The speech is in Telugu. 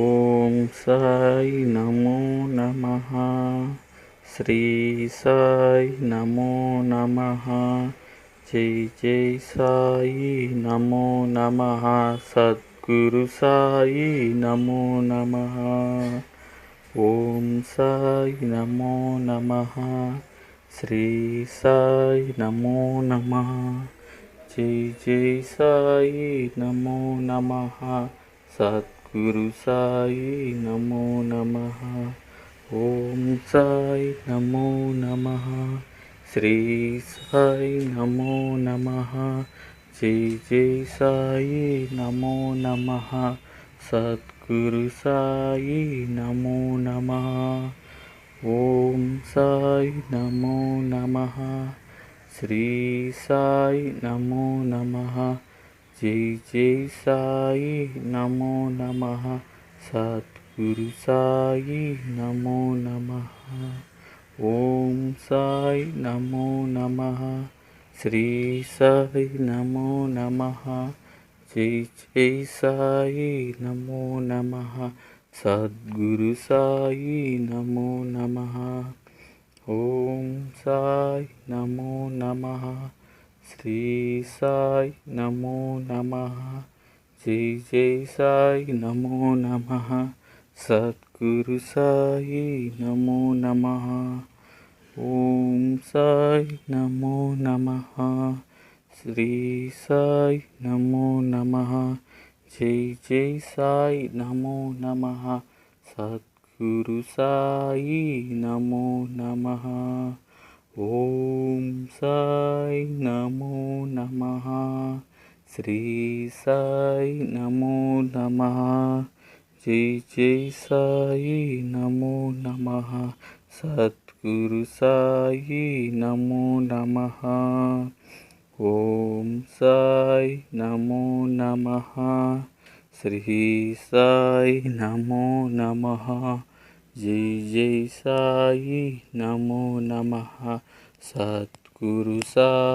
ఓం సాయి నమో నమః. శ్రీ సాయి నమో నమః. జై జై సాయి నమో నమః. సద్గురు సాయి నమో నమః. ఓం సాయి నమో నమః. శ్రీ సాయి నమో నమః. జై జై సాయి నమో నమః. సద్గురు సాయి నమో నమః. ఓం సాయి నమో నమః. శ్రీ సాయి నమో నమః. జై జై సాయి నమో నమః. సద్గురు సాయి నమో నమః. ఓం సాయి నమో నమః. శ్రీ సాయి నమో నమః. జై జై సాయి నమో నమః. సద్గురు సాయి నమో నమః. ఓం సాయి నమో నమః. శ్రీ సాయి నమో నమః. జై జై సాయి నమో నమః. సద్గురు సాయి నమో నమః. ఓం సాయి నమో నమః. శ్రీ సాయి నమో నమః. జై జై సాయి నమో నమః. సద్గురు సాయి నమో నమః. ఓం సాయి నమో నమః. శ్రీ సాయి నమో నమః. జై జై సాయి నమో నమః. సద్గురు సాయి నమో నమః. ఓం సాయి నమో నమః. శ్రీ సాయి నమో నమః. జై జై సాయి నమో నమః. సద్గురు సాయి నమో నమః. ఓం సాయి నమో నమః. శ్రీ సాయి నమో నమః. జై జై సాయి నమో నమః. సద్గురు సాయి